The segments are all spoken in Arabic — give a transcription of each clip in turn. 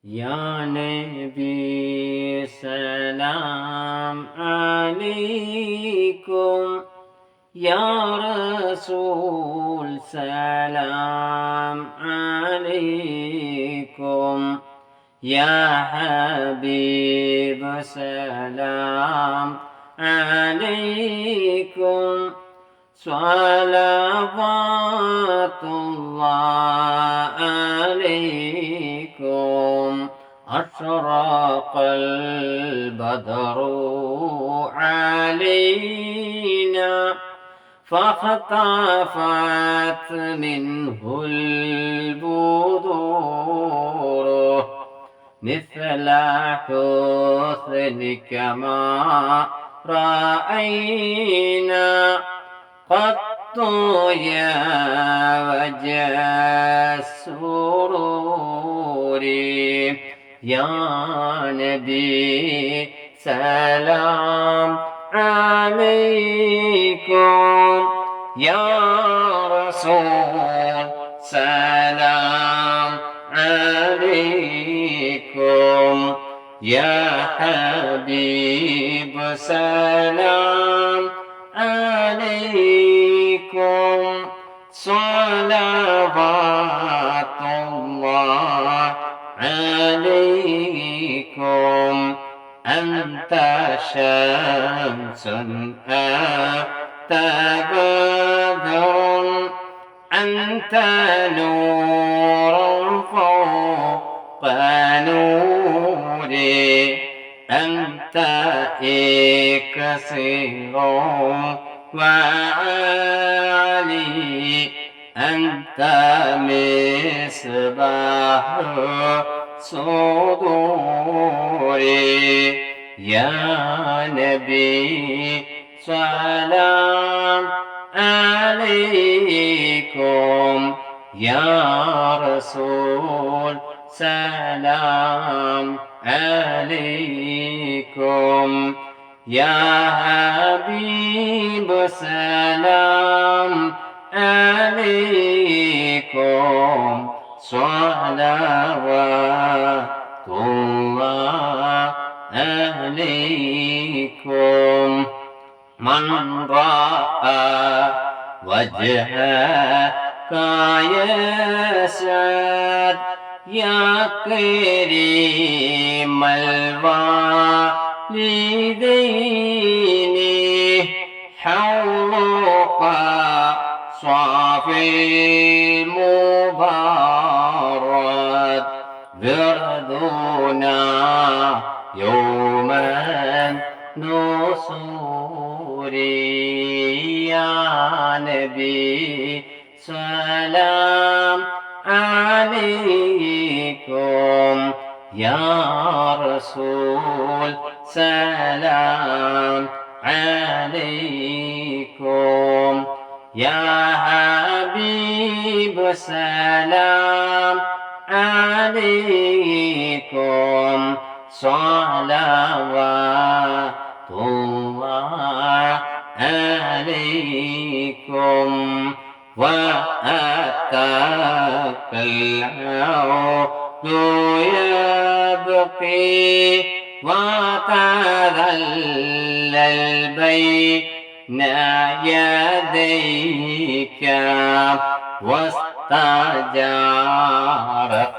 يا نبي سلام عليكم، يا رسول سلام عليكم، يا حبيب سلام عليكم، صلوات الله عليكم. أشرق البدر علينا فاختفت منه البدور، مثل حسنك ما رأينا قط يا وجه السرور. يا نبي سلام عليكم، يا رسول سلام عليكم، يا حبيب سلام عليكم، صلوات الله عليكم. أنت شمس أنت بدر، أنت نور فوق نوري، أنت إكسير وعلي، أنت مصباح صدوري. يا نبي سلام عليكم، يا رسول سلام عليكم، يا حبيب سلام عليكم، صلوات الله عليكم. من رأى وجهك يسعد، يا كريم الوالدين، حوضك صافي المبارك، بردنا يوما نصوري. يا نبي سلام عليكم، يا رسول سلام عليكم، يا حبيب سلام عليكم، صلوات الله عليكم. وأتاك العود يبقي وتذلل بين يديك، واستجارت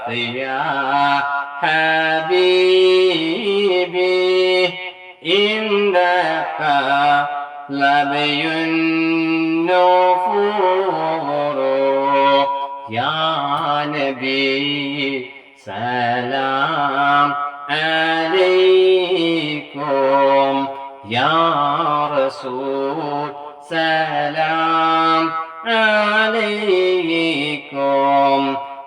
يا حبيبي إنك لبي النفور. يا نبي سلام عليكم، يا رسول سلام عليكم،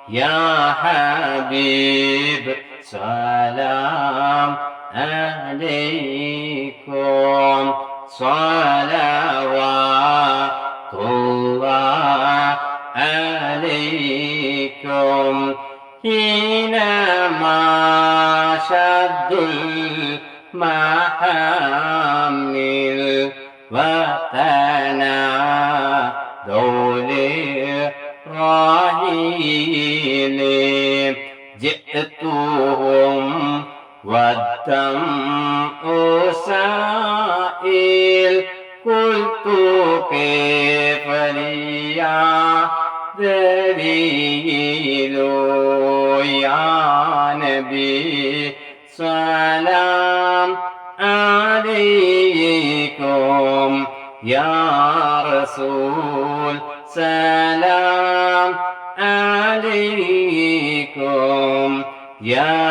يا حبيب سلام عليكم، صلوات الله عليكم. حينما شد المحامل وتنادوا للرحيل، جئتهم والدمع سائل قلت كيف لي يا دليل يا نبي سلام عليكم يا رسول سلام عليكم يا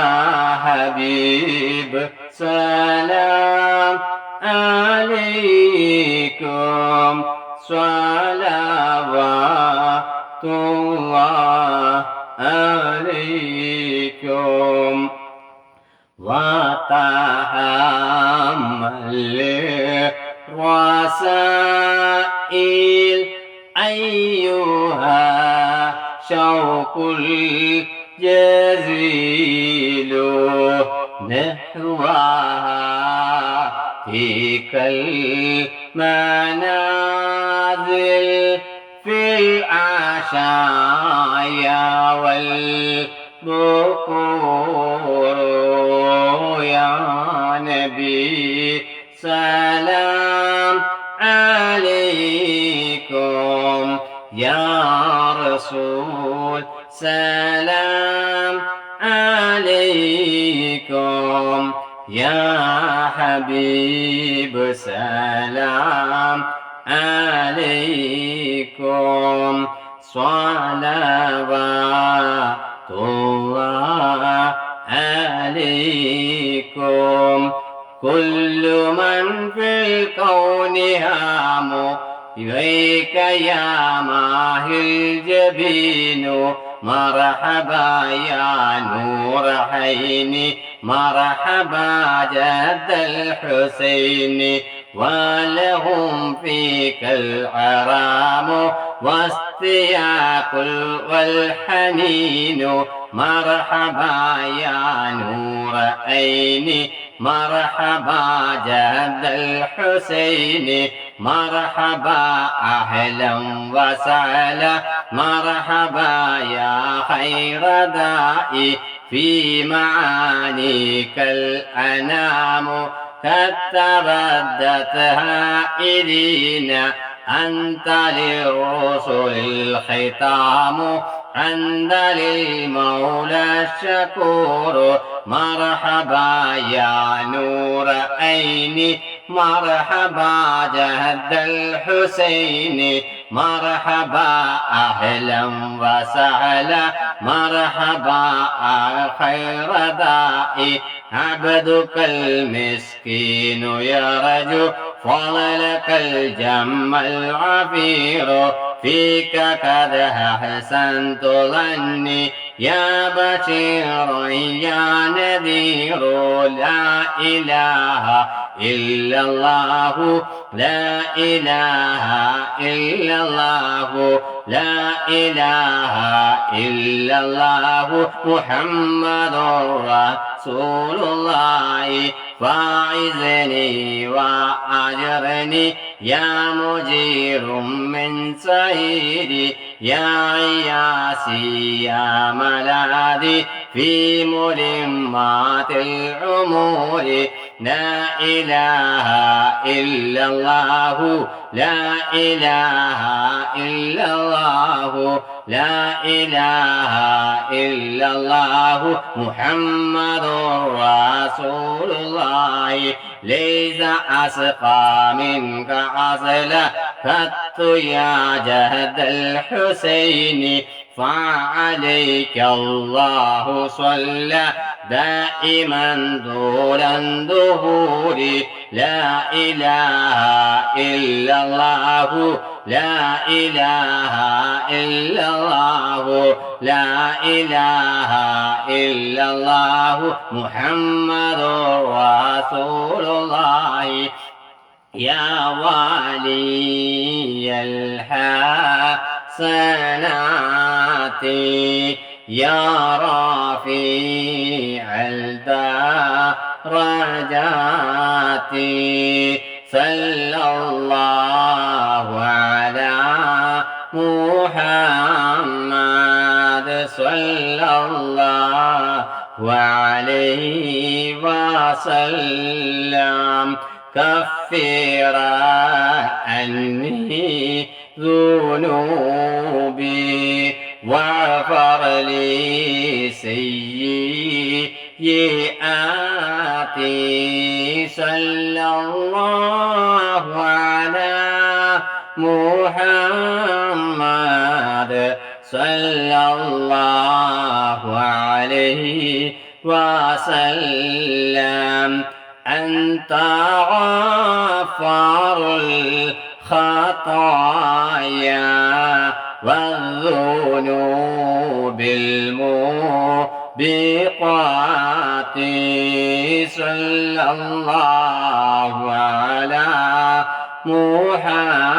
حبيب سلام عليكم صلوات الله عليكم وتحمل الرسائل أيها شوق الجزيل نحوها تلك المنازل في العشايا والبكور يا نبي سلام عليكم يا رسول سلام عليكم يا حبيب سلام عليكم صلوات الله عليكم كل من في الكون هام إليك يا ماهي الجبين مرحبا يا نور عيني مرحبا جد الحسين ولهم فيك الحرام واستياق والحنين مرحبا يا نور عيني مرحبا جد الحسين مرحبا أهلا وسهلا مرحبا يا خير داعي في معانيك الأنام قد تبدت هائلين أنت للرسل الختام عند للمولى الشكور مرحبا يا نور عيني مرحبا جد الحسين مرحبا أهلا وسهلا مرحبا خير داعي عبدك المسكين يرجو فضلك الجم العبير فيك قد أحسنت ظني يا بشير يا نذير لا إله إلا الله لا إله إلا الله لا إله إلا الله محمد رسول الله فاعزني وأجرني يا مجير من سعيدي يا عياسي يا ملاذي في ملمات الأمور لا إله إلا الله لا إله إلا الله لا إله إلا الله محمد رسول الله ليس أسقى منك أصلا قط يا جهد الحسين فعليك الله صلى دائما طول الدهور لا إله إلا الله لا إله إلا الله لا إله إلا الله محمد رسول الله يا ولي الحسنات يا رفيع الدرجات صلى الله على محمد صلى صلى الله عليه وسلم كفر عني ذنوبي واغفر لي سيئاتي صلى الله على محمد صلى الله عليه وسلم أنت غفار الخطايا والذنوب الموبقات صلى الله على محمد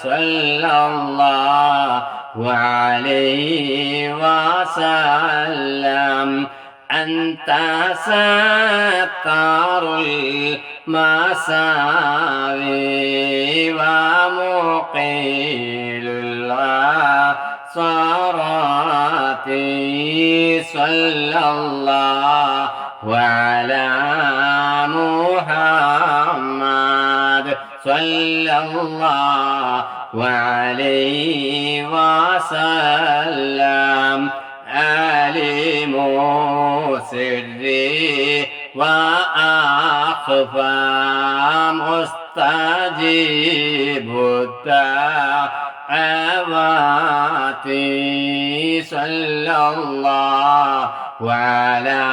صلى الله عليه وسلم أنت ستار المساوي ومقيل العثرات صلى الله على محمد صلى الله عليه وسلم علم سري وأخفى مستجيب الدعوات صلى الله على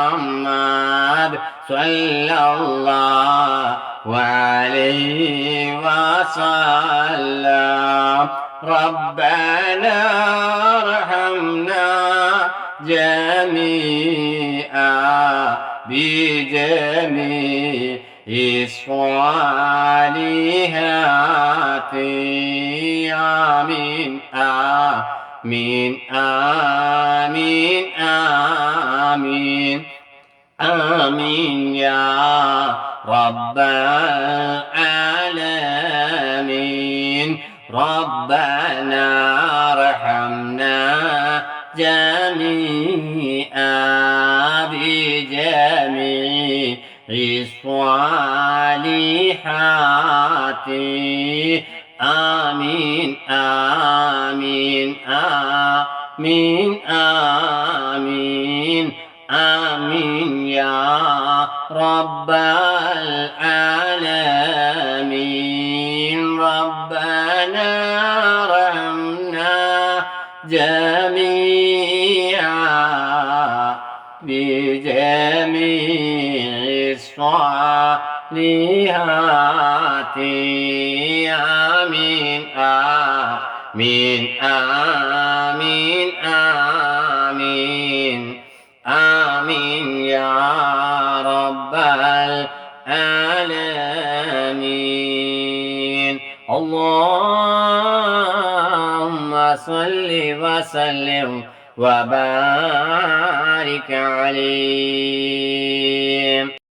محمد صلى الله عليه وسلم ربنا ارحمنا جميعا بجميع الصالحات آمين آمين آمين آمين آمين يا رب العالمين ربنا ارحمنا جميعا بجميع الصالحات آمين آمين آمين آمين آمين يا رب العالمين ربنا ارحمنا جميعا بجميع الصالحات آمين آمين آمين آمين آمين يا رب العالمين اللهم صل وسلم وبارك عليه.